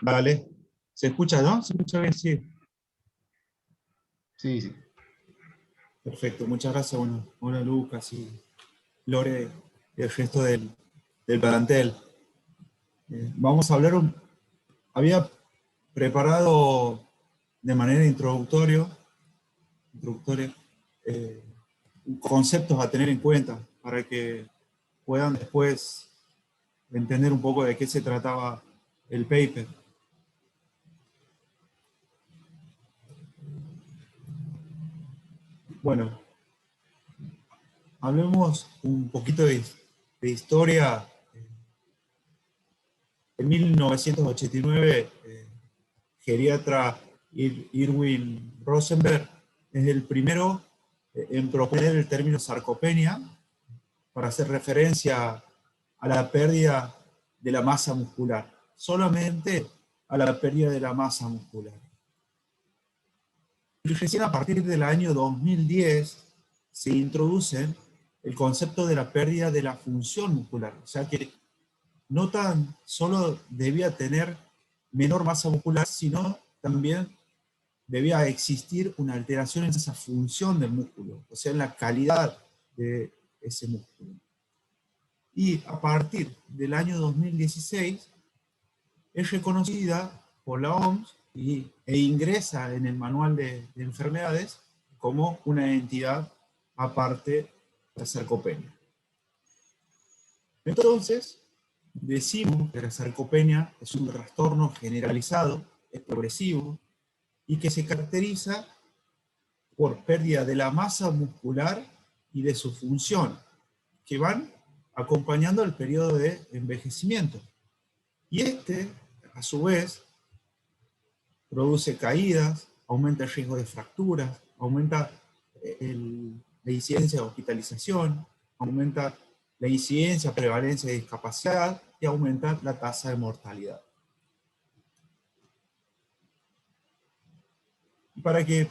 Vale. ¿Se escucha, no? ¿Se escucha bien? Sí. Sí, sí. Perfecto. Muchas gracias. Bueno, hola Lucas y Lore y el resto del plantel. Vamos a hablar, había preparado de manera introductoria eh, conceptos a tener en cuenta para que puedan después entender un poco de qué se trataba el paper. Bueno, hablemos un poquito de historia. En 1989, geriatra Irwin Rosenberg es el primero en proponer el término sarcopenia para hacer referencia a la pérdida de la masa muscular, solamente a la pérdida de la masa muscular. Y recién a partir del año 2010 se introduce el concepto de la pérdida de la función muscular, o sea que no tan solo debía tener menor masa muscular, sino también debía existir una alteración en esa función del músculo, o sea, en la calidad de ese músculo. Y a partir del año 2016 es reconocida por la OMS e ingresa en el manual de enfermedades como una entidad aparte de la sarcopenia. Entonces, decimos que la sarcopenia es un trastorno generalizado, es progresivo, y que se caracteriza por pérdida de la masa muscular y de su función, que van acompañando el periodo de envejecimiento. Y a su vez, produce caídas, aumenta el riesgo de fracturas, aumenta la incidencia de hospitalización, aumenta la incidencia, prevalencia de discapacidad y aumenta la tasa de mortalidad. Y para que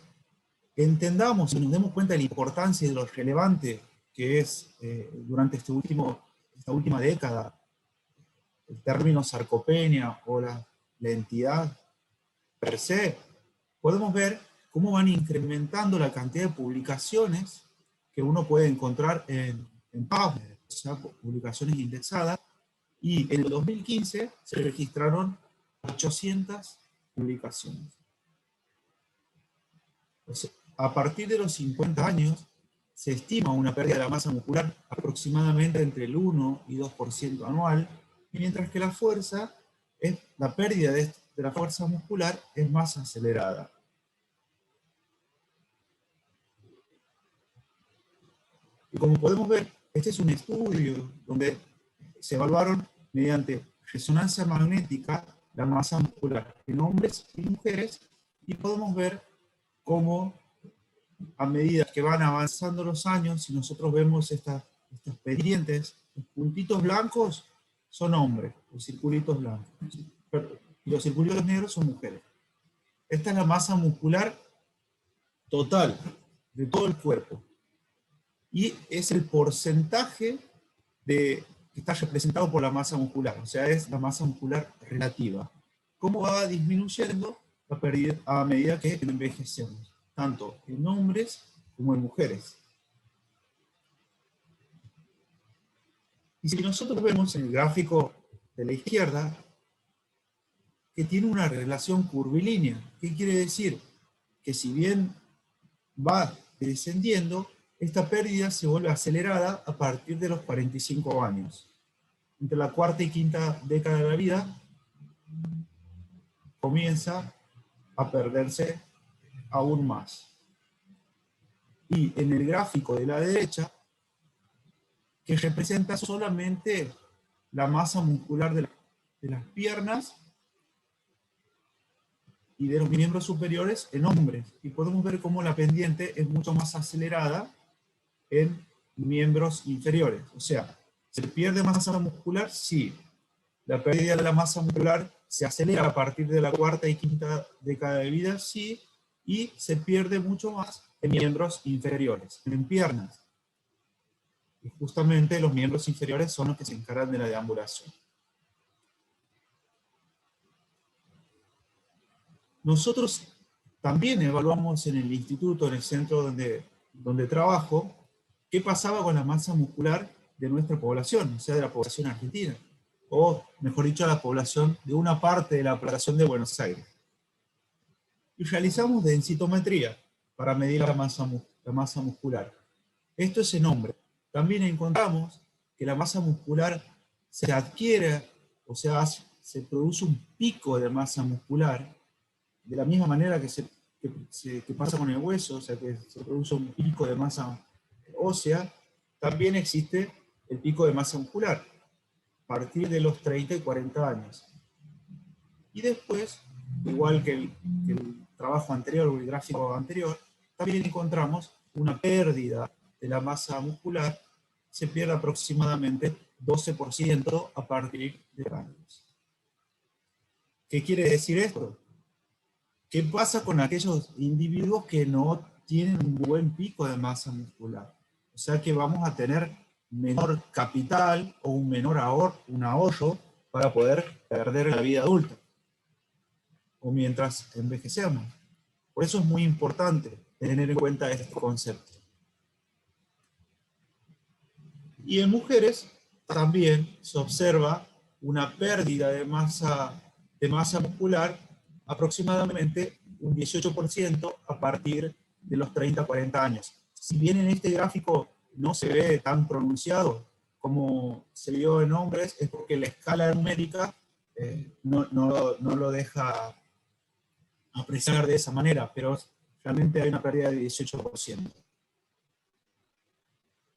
entendamos y nos demos cuenta de la importancia y de lo relevante que es durante esta última década el término sarcopenia o la entidad per se, podemos ver cómo van incrementando la cantidad de publicaciones que uno puede encontrar en PubMed, o sea, publicaciones indexadas, y en el 2015 se registraron 800 publicaciones. O sea, a partir de los 50 años, se estima una pérdida de la masa muscular aproximadamente entre el 1 y 2% anual, mientras que la pérdida de la fuerza muscular es más acelerada. Y como podemos ver, este es un estudio donde se evaluaron mediante resonancia magnética la masa muscular en hombres y mujeres, y podemos ver cómo a medida que van avanzando los años, si nosotros vemos estas pendientes, los puntitos blancos son hombres, los circulitos blancos, y los circulitos negros son mujeres. Esta es la masa muscular total de todo el cuerpo. Y es el porcentaje que está representado por la masa muscular, o sea, es la masa muscular relativa. ¿Cómo va disminuyendo a medida que envejecemos? Tanto en hombres como en mujeres. Y si nosotros vemos en el gráfico de la izquierda, que tiene una relación curvilínea, ¿qué quiere decir? Que si bien va descendiendo, esta pérdida se vuelve acelerada a partir de los 45 años. Entre la cuarta y quinta década de la vida, comienza a perderse aún más. Y en el gráfico de la derecha, que representa solamente la masa muscular de las piernas y de los miembros superiores en hombres. Y podemos ver cómo la pendiente es mucho más acelerada en miembros inferiores. O sea, ¿se pierde masa muscular? Sí. La pérdida de la masa muscular se acelera a partir de la cuarta y quinta década de vida, sí, y se pierde mucho más en miembros inferiores, en piernas. Y justamente los miembros inferiores son los que se encargan de la deambulación. nosotros también evaluamos en el instituto, en el centro donde trabajo, qué pasaba con la masa muscular de nuestra población, o sea, de la población argentina, o mejor dicho, la población de una parte de la población de Buenos Aires. Y realizamos densitometría para medir la masa muscular. Esto es en hombre. También encontramos que la masa muscular se adquiere, o sea, se produce un pico de masa muscular, de la misma manera que pasa con el hueso, o sea, que se produce un pico de masa ósea, también existe el pico de masa muscular, a partir de los 30 y 40 años. Y después, igual que el trabajo anterior o el gráfico anterior, también encontramos una pérdida de la masa muscular, se pierde aproximadamente 12% a partir de años. ¿Qué quiere decir esto? ¿Qué pasa con aquellos individuos que no tienen un buen pico de masa muscular? O sea que vamos a tener menor capital o un menor ahorro para poder perder en la vida adulta o mientras envejecemos. Por eso es muy importante tener en cuenta este concepto. Y en mujeres también se observa una pérdida de masa muscular aproximadamente un 18% a partir de los 30-40 años. Si bien en este gráfico no se ve tan pronunciado como se vio en hombres, es porque la escala numérica no lo deja apreciar de esa manera, pero realmente hay una pérdida de 18%.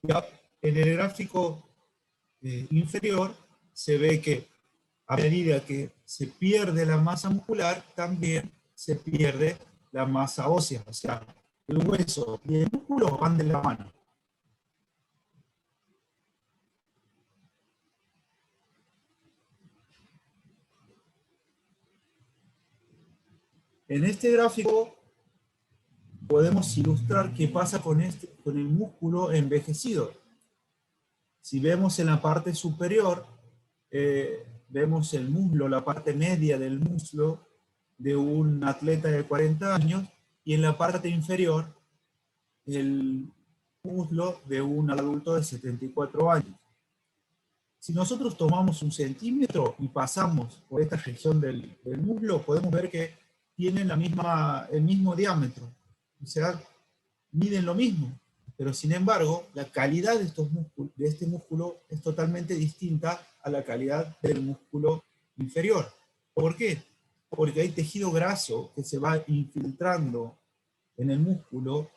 Ya en el gráfico inferior se ve que a medida que se pierde la masa muscular, también se pierde la masa ósea, o sea, el hueso y el músculo van de la mano. En este gráfico podemos ilustrar qué pasa con el músculo envejecido. Si vemos en la parte superior, vemos el muslo, la parte media del muslo de un atleta de 40 años, y en la parte inferior, el muslo de un adulto de 74 años. Si nosotros tomamos 1 centímetro y pasamos por esta región del muslo, podemos ver que tienen el mismo diámetro, o sea, miden lo mismo, pero sin embargo, la calidad de este músculo es totalmente distinta a la calidad del músculo inferior. ¿Por qué? Porque hay tejido graso que se va infiltrando en el músculo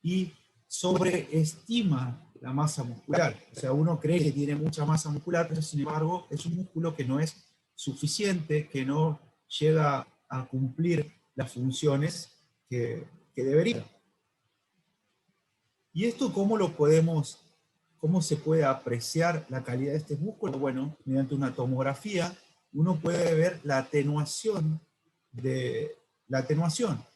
y sobreestima la masa muscular. O sea, uno cree que tiene mucha masa muscular, pero sin embargo es un músculo que no es suficiente, que no llega a cumplir las funciones que debería. ¿Y esto cómo se puede apreciar la calidad de este músculo? Bueno, mediante una tomografía uno puede ver la atenuación.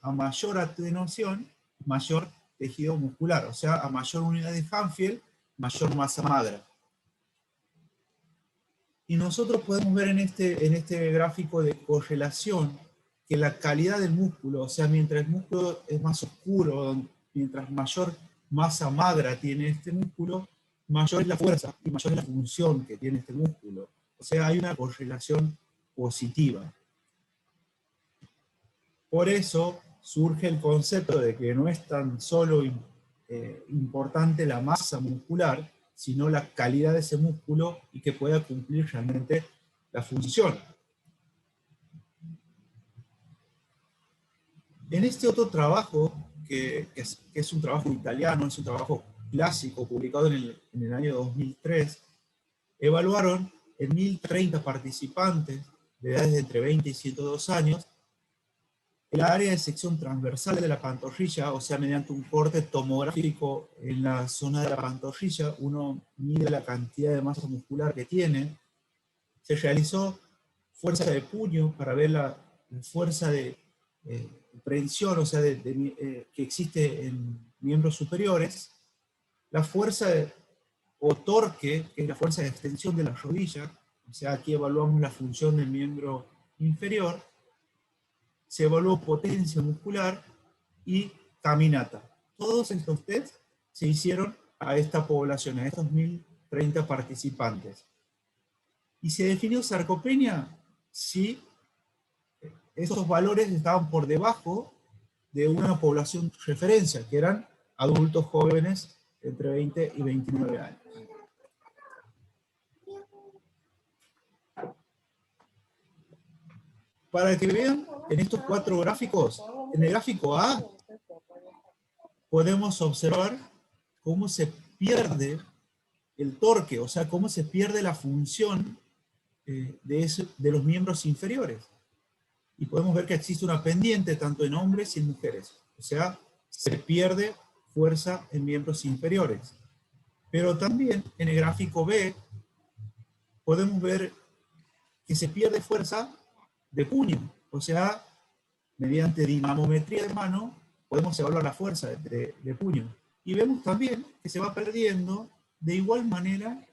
A mayor atenuación, mayor tejido muscular. O sea, a mayor unidad de Hanfield, mayor masa magra. Y nosotros podemos ver en este gráfico de correlación que la calidad del músculo, o sea, mientras el músculo es más oscuro, mientras mayor masa magra tiene este músculo, mayor es la fuerza y mayor es la función que tiene este músculo. O sea, hay una correlación positiva. Por eso surge el concepto de que no es tan solo importante la masa muscular, sino la calidad de ese músculo y que pueda cumplir realmente la función. En este otro trabajo, que es un trabajo italiano, es un trabajo clásico, publicado en el año 2003, evaluaron en 1030 participantes de edades de entre 20 y 102 años el área de sección transversal de la pantorrilla, o sea, mediante un corte tomográfico en la zona de la pantorrilla, uno mide la cantidad de masa muscular que tiene. Se realizó fuerza de puño para ver la fuerza de prensión, o sea, que existe en miembros superiores, la fuerza o torque, que es la fuerza de extensión de la rodilla, o sea, aquí evaluamos la función del miembro inferior, se evaluó potencia muscular y caminata. Todos estos tests se hicieron a esta población, a estos 1030 participantes. Y se definió sarcopenia si esos valores estaban por debajo de una población referencia, que eran adultos jóvenes entre 20 y 29 años. Para que vean en estos 4 gráficos, en el gráfico A podemos observar cómo se pierde el torque, o sea, cómo se pierde la función de los miembros inferiores. Y podemos ver que existe una pendiente tanto en hombres y en mujeres. O sea, se pierde fuerza en miembros inferiores. Pero también en el gráfico B podemos ver que se pierde fuerza de puño. O sea, mediante dinamometría de mano podemos evaluar la fuerza de puño. Y vemos también que se va perdiendo de igual manera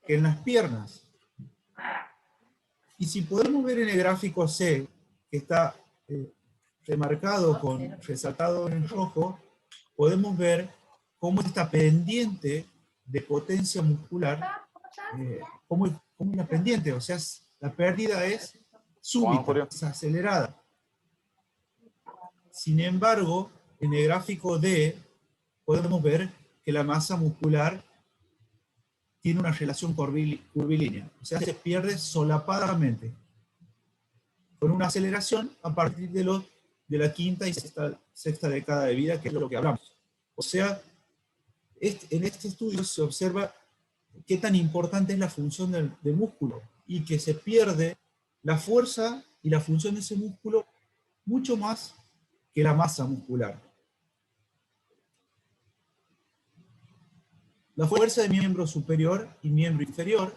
que en las piernas. Y si podemos ver en el gráfico C, que está remarcado resaltado en rojo, podemos ver cómo esta pendiente de potencia muscular, cómo es la pendiente, o sea, la pérdida es súbita, es acelerada. Sin embargo, en el gráfico D, podemos ver que la masa muscular tiene una relación curvilínea, o sea, se pierde solapadamente, con una aceleración a partir de la quinta y sexta década de vida, que es lo que hablamos. O sea, en este estudio se observa qué tan importante es la función del músculo, y que se pierde la fuerza y la función de ese músculo mucho más que la masa muscular. La fuerza de miembro superior y miembro inferior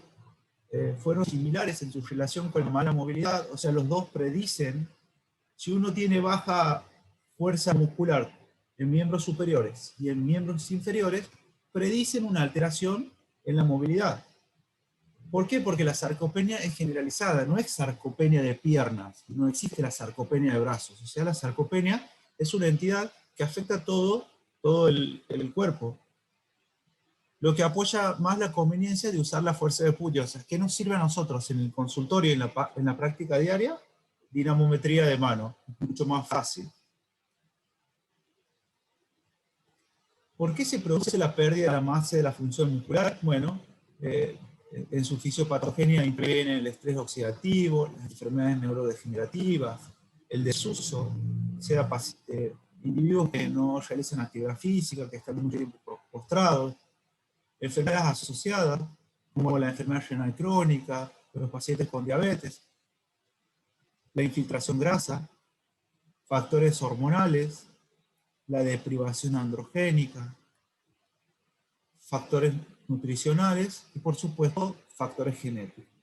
fueron similares en su relación con la mala movilidad, o sea, los dos predicen, si uno tiene baja fuerza muscular en miembros superiores y en miembros inferiores, predicen una alteración en la movilidad. ¿Por qué? Porque la sarcopenia es generalizada, no es sarcopenia de piernas, no existe la sarcopenia de brazos. O sea, la sarcopenia es una entidad que afecta todo el cuerpo. Lo que apoya más la conveniencia de usar la fuerza de puño. O sea, ¿qué nos sirve a nosotros en el consultorio y en la práctica diaria? Dinamometría de mano, mucho más fácil. ¿Por qué se produce la pérdida de la masa de la función muscular? Bueno, en su fisiopatogenia interviene el estrés oxidativo, las enfermedades neurodegenerativas, el desuso, o sea, individuos que no realizan actividad física, que están mucho tiempo postrados, enfermedades asociadas, como la enfermedad renal crónica, los pacientes con diabetes, la infiltración grasa, factores hormonales, la deprivación androgénica, factores nutricionales y, por supuesto, factores genéticos.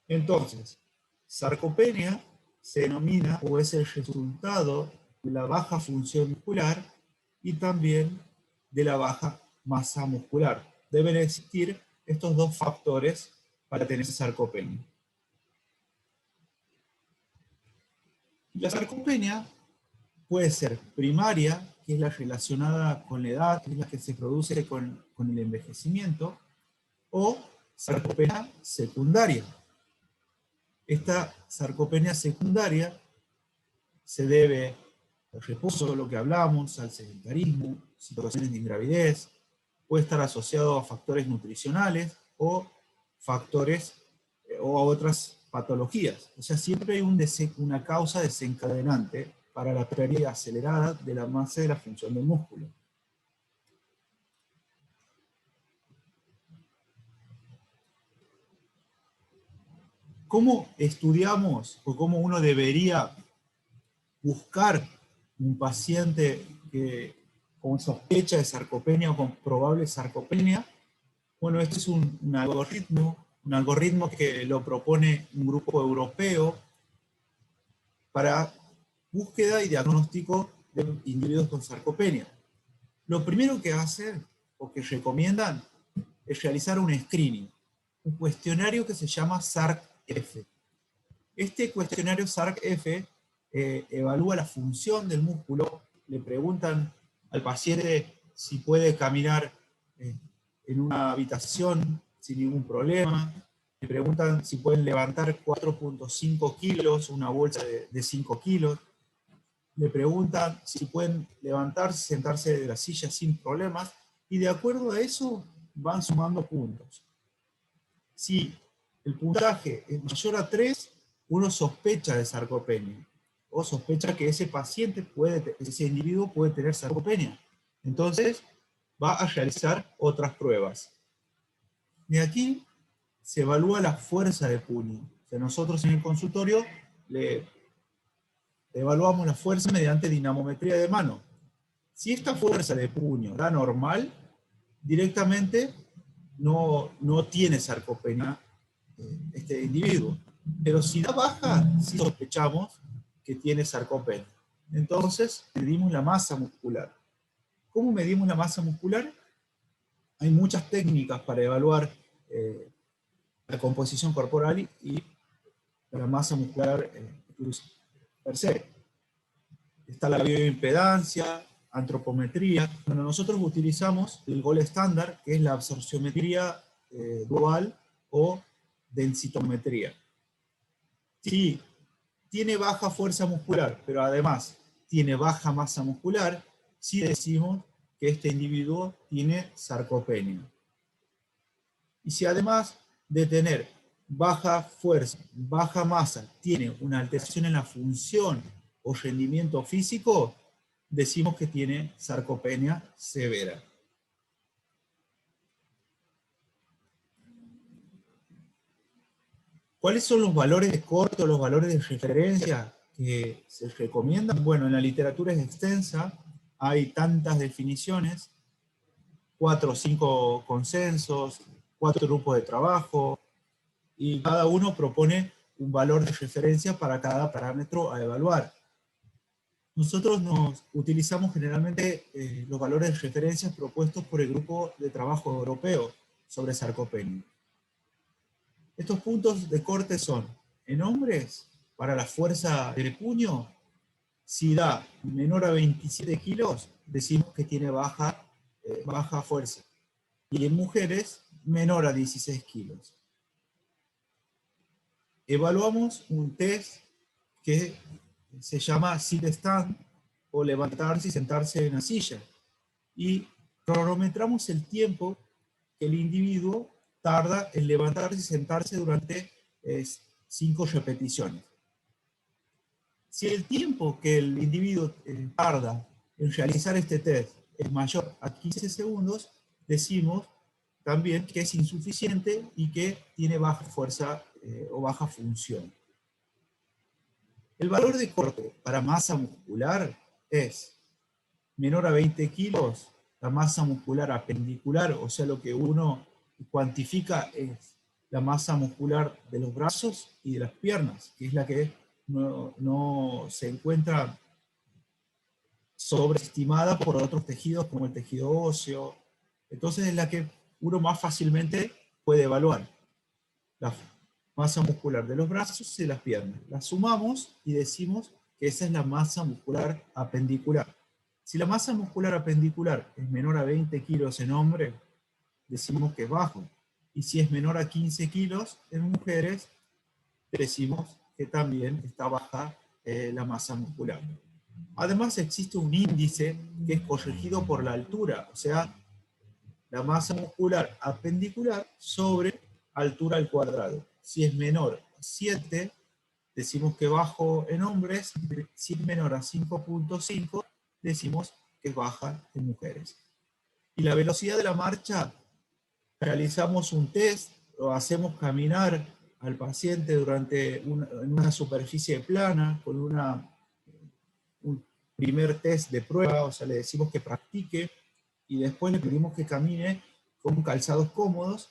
Entonces, sarcopenia se denomina o es el resultado de la baja función muscular y también de la baja masa muscular. Deben existir estos dos factores para tener sarcopenia. La sarcopenia puede ser primaria, que es la relacionada con la edad, que es la que se produce con el envejecimiento, o sarcopenia secundaria. Esta sarcopenia secundaria se debe al reposo, lo que hablamos, al sedentarismo, situaciones de ingravidez, puede estar asociado a factores nutricionales o factores o a otras patologías. O sea, siempre hay una causa desencadenante para la pérdida acelerada de la masa de la función del músculo. ¿Cómo estudiamos o cómo uno debería buscar un paciente con sospecha de sarcopenia o con probable sarcopenia? Bueno, este es un algoritmo que lo propone un grupo europeo para búsqueda y diagnóstico de individuos con sarcopenia. Lo primero que hacen o que recomiendan es realizar un screening, un cuestionario que se llama SARC-F. Este cuestionario SARC-F evalúa la función del músculo. Le preguntan al paciente si puede caminar en una habitación sin ningún problema. Le preguntan si pueden levantar 4.5 kilos, una bolsa de 5 kilos. Le preguntan si pueden levantarse, sentarse de la silla sin problemas. Y de acuerdo a eso van sumando puntos. Si el puntaje es mayor a 3, uno sospecha de sarcopenia, o sospecha que ese paciente ese individuo puede tener sarcopenia. Entonces, va a realizar otras pruebas. De aquí se evalúa la fuerza de puño. O sea, nosotros en el consultorio le evaluamos la fuerza mediante dinamometría de mano. Si esta fuerza de puño da normal, directamente no tiene sarcopenia este individuo. Pero si da baja, sí sospechamos que tiene sarcopenia. Entonces, medimos la masa muscular. ¿Cómo medimos la masa muscular? Hay muchas técnicas para evaluar la composición corporal y la masa muscular per se. Está la bioimpedancia, antropometría. Bueno, nosotros utilizamos el gold estándar, que es la absorciometría dual o densitometría. Si tiene baja fuerza muscular, pero además tiene baja masa muscular, sí decimos que este individuo tiene sarcopenia. Y si además de tener baja fuerza, baja masa, tiene una alteración en la función o rendimiento físico, decimos que tiene sarcopenia severa. ¿Cuáles son los valores de corte o los valores de referencia que se recomiendan? Bueno, en la literatura es extensa, hay tantas definiciones, 4 o 5 consensos, 4 grupos de trabajo, y cada uno propone un valor de referencia para cada parámetro a evaluar. Nosotros utilizamos generalmente los valores de referencia propuestos por el Grupo de Trabajo Europeo sobre sarcopenia. Estos puntos de corte son, en hombres, para la fuerza del puño, si da menor a 27 kilos, decimos que tiene baja fuerza. Y en mujeres, menor a 16 kilos. Evaluamos un test que se llama sit stand, o levantarse y sentarse en la silla. Y cronometramos el tiempo que el individuo tarda en levantarse y sentarse durante 5 repeticiones. Si el tiempo que el individuo tarda en realizar este test es mayor a 15 segundos, decimos también que es insuficiente y que tiene baja fuerza o baja función. El valor de corte para masa muscular es menor a 20 kilos, la masa muscular apendicular, o sea, lo que uno cuantifica es la masa muscular de los brazos y de las piernas, que es la que no se encuentra sobreestimada por otros tejidos como el tejido óseo. Entonces es la que uno más fácilmente puede evaluar. La masa muscular de los brazos y de las piernas. La sumamos y decimos que esa es la masa muscular apendicular. Si la masa muscular apendicular es menor a 20 kilos en hombre, decimos que es bajo. Y si es menor a 15 kilos en mujeres, decimos que también está baja la masa muscular. Además existe un índice que es corregido por la altura, o sea, la masa muscular apendicular sobre altura al cuadrado. Si es menor a 7, decimos que bajo en hombres. Si es menor a 5.5, decimos que es baja en mujeres. Y la velocidad de la marcha, realizamos un test, o hacemos caminar al paciente en una superficie plana, con un primer test de prueba, o sea, le decimos que practique, y después le pedimos que camine con calzados cómodos,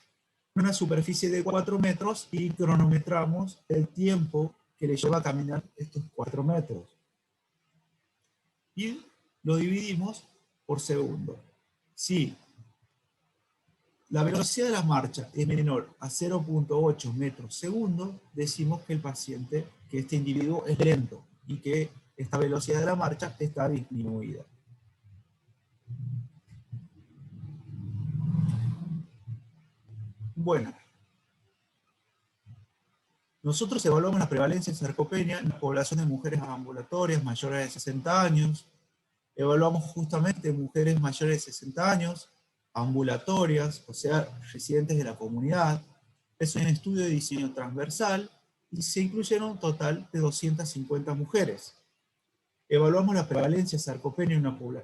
en una superficie de 4 metros, y cronometramos el tiempo que le lleva a caminar estos 4 metros. Y lo dividimos por segundo. Si la velocidad de la marcha es menor a 0.8 metros segundo, decimos que el paciente, que este individuo es lento y que esta velocidad de la marcha está disminuida. Bueno, nosotros evaluamos la prevalencia de sarcopenia en la población de mujeres ambulatorias mayores de 60 años. Evaluamos justamente mujeres mayores de 60 años, ambulatorias, o sea, residentes de la comunidad. Es un estudio de diseño transversal y se incluyeron un total de 250 mujeres. Evaluamos la prevalencia de sarcopenia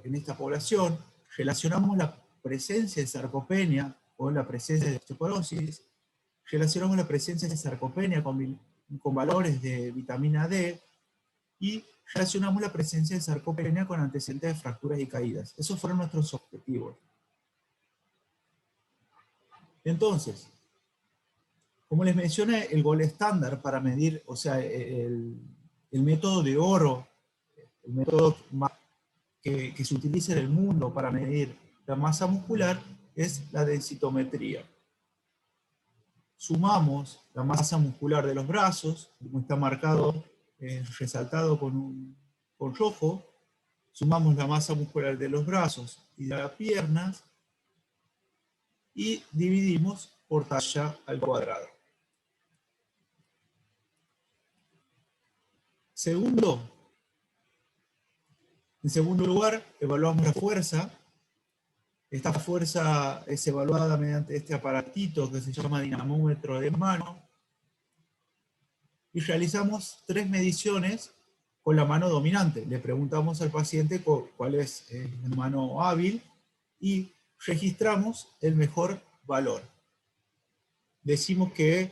en esta población, relacionamos la presencia de sarcopenia con la presencia de osteoporosis, relacionamos la presencia de sarcopenia con valores de vitamina D y relacionamos la presencia de sarcopenia con antecedentes de fracturas y caídas. Esos fueron nuestros objetivos. Entonces, como les mencioné, el gol estándar para medir, o sea, el método de oro, el método que se utiliza en el mundo para medir la masa muscular es la densitometría. Sumamos la masa muscular de los brazos, como está marcado, resaltado con rojo, sumamos la masa muscular de los brazos y de las piernas y dividimos por talla al cuadrado. En segundo lugar, evaluamos la fuerza. Esta fuerza es evaluada mediante este aparatito que se llama dinamómetro de mano. Y realizamos 3 mediciones con la mano dominante. Le preguntamos al paciente cuál es la mano hábil y registramos el mejor valor. Decimos que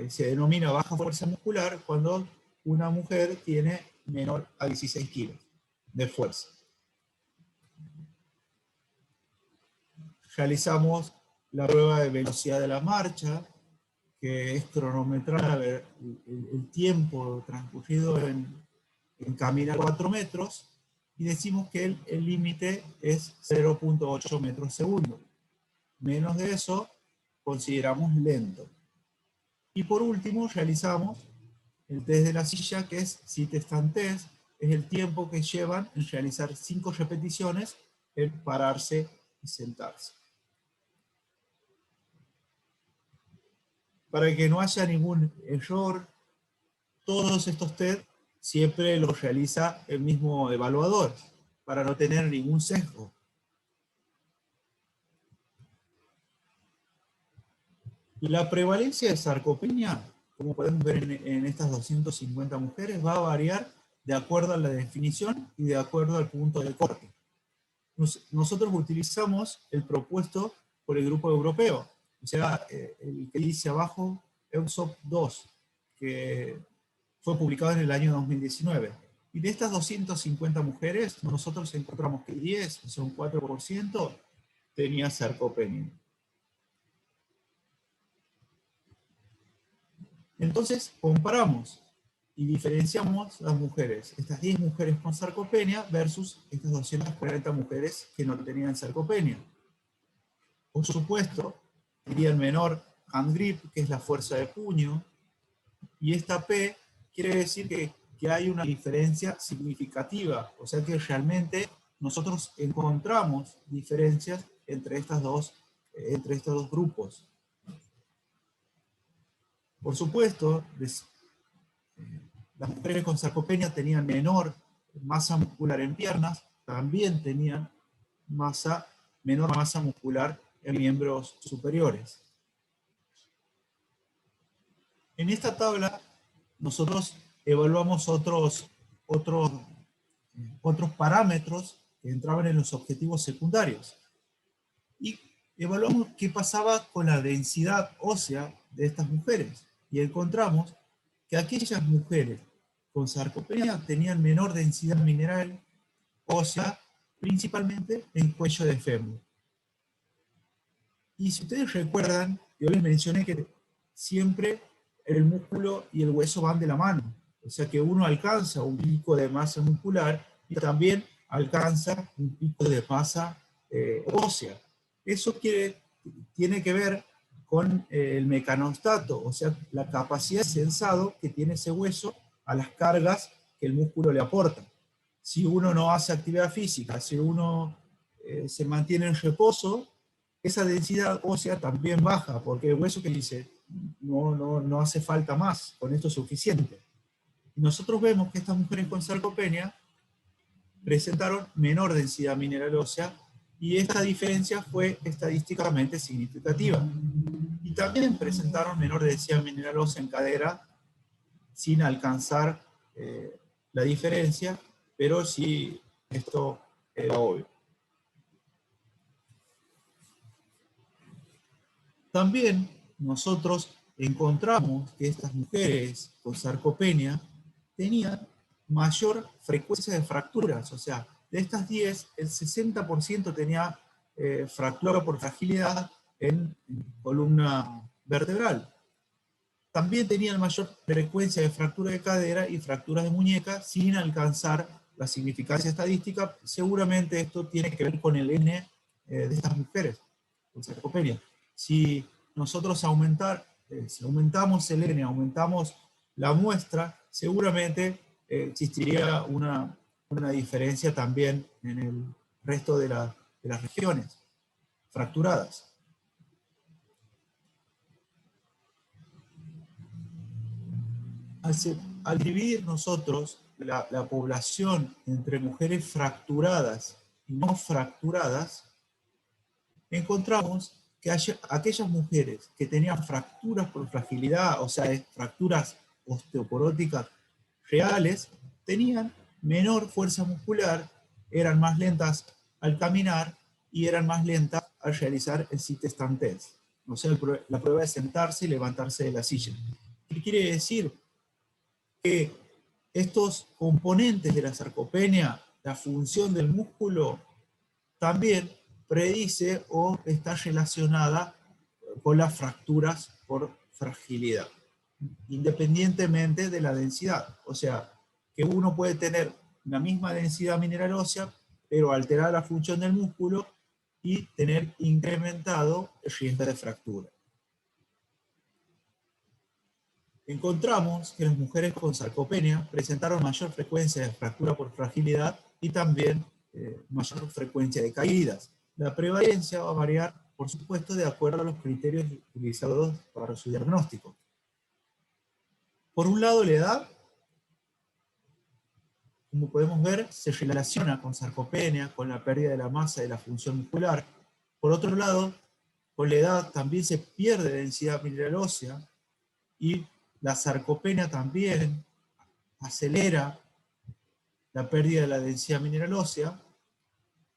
se denomina baja fuerza muscular cuando una mujer tiene menor a 16 kilos de fuerza. Realizamos la prueba de velocidad de la marcha, que es cronometrar el tiempo transcurrido en caminar 4 metros, y decimos que el límite es 0.8 metros segundo. Menos de eso, consideramos lento. Y por último, realizamos el test de la silla, que es sit stand test, es el tiempo que llevan en realizar 5 repeticiones en pararse y sentarse. Para que no haya ningún error, todos estos test siempre los realiza el mismo evaluador, para no tener ningún sesgo. La prevalencia de sarcopenia, como podemos ver en estas 250 mujeres, va a variar de acuerdo a la definición y de acuerdo al punto de corte. Nosotros utilizamos el propuesto por el grupo europeo, o sea, el que dice abajo, EUSOP 2, que fue publicado en el año 2019. Y de estas 250 mujeres, nosotros encontramos que 10, o sea, un 4%, tenía sarcopenia. Entonces, comparamos y diferenciamos las mujeres, estas 10 mujeres con sarcopenia versus estas 240 mujeres que no tenían sarcopenia. Por supuesto, tenían menor hand grip, que es la fuerza de puño, y esta P quiere decir que hay una diferencia significativa, o sea que realmente nosotros encontramos diferencias entre estos dos grupos. Por supuesto, las mujeres con sarcopenia tenían menor masa muscular en piernas, también tenían menor masa muscular en miembros superiores. En esta tabla nosotros evaluamos otros parámetros que entraban en los objetivos secundarios. Y evaluamos qué pasaba con la densidad ósea de estas mujeres. Y encontramos que aquellas mujeres con sarcopenia tenían menor densidad mineral ósea, principalmente en cuello de fémur. Y si ustedes recuerdan, yo les mencioné que siempre el músculo y el hueso van de la mano. O sea que uno alcanza un pico de masa muscular y también alcanza un pico de masa ósea. Eso quiere tiene que ver con el mecanostato, o sea, la capacidad de sensado que tiene ese hueso a las cargas que el músculo le aporta. Si uno no hace actividad física, si uno se mantiene en reposo, esa densidad ósea también baja, porque el hueso que dice, no hace falta más, con esto es suficiente. Y nosotros vemos que estas mujeres con sarcopenia presentaron menor densidad mineral ósea, y esta diferencia fue estadísticamente significativa. Y también presentaron menor densidad mineral ósea en cadera, sin alcanzar la diferencia, pero sí esto era obvio. También nosotros encontramos que estas mujeres con sarcopenia tenían mayor frecuencia de fracturas, o sea, de estas 10, el 60% tenía fractura por fragilidad en columna vertebral. También tenían mayor frecuencia de fractura de cadera y fracturas de muñeca sin alcanzar la significancia estadística. Seguramente esto tiene que ver con el N de estas mujeres con sarcopenia. Si nosotros si aumentamos el N, aumentamos la muestra, seguramente existiría una diferencia también en el resto de las regiones fracturadas. Al dividir nosotros la población entre mujeres fracturadas y no fracturadas, encontramos que aquellas mujeres que tenían fracturas por fragilidad, o sea, fracturas osteoporóticas reales, tenían menor fuerza muscular, eran más lentas al caminar y eran más lentas al realizar el sit-stand test, o sea, la prueba de sentarse y levantarse de la silla. ¿Qué quiere decir? Que estos componentes de la sarcopenia, la función del músculo, también predice o está relacionada con las fracturas por fragilidad, independientemente de la densidad. O sea, que uno puede tener la misma densidad mineral ósea, pero alterar la función del músculo y tener incrementado el riesgo de fractura. Encontramos que las mujeres con sarcopenia presentaron mayor frecuencia de fractura por fragilidad y también mayor frecuencia de caídas. La prevalencia va a variar, por supuesto, de acuerdo a los criterios utilizados para su diagnóstico. Por un lado, la edad, como podemos ver, se relaciona con sarcopenia, con la pérdida de la masa y de la función muscular. Por otro lado, con la edad también se pierde densidad mineral ósea, y la sarcopenia también acelera la pérdida de la densidad mineral ósea,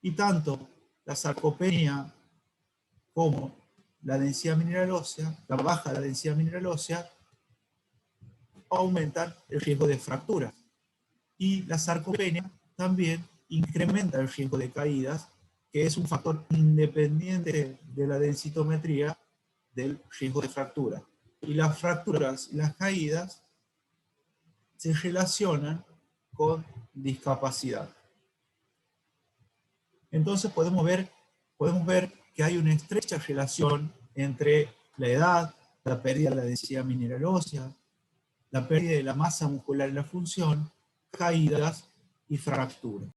y tanto la sarcopenia como la densidad mineral ósea, la baja de la densidad mineral ósea, aumentan el riesgo de fractura. Y la sarcopenia también incrementa el riesgo de caídas, que es un factor independiente de la densitometría del riesgo de fractura. Y las fracturas y las caídas se relacionan con discapacidad. Entonces podemos ver que hay una estrecha relación entre la edad, la pérdida de la densidad mineral ósea, la pérdida de la masa muscular y la función, caídas y fracturas.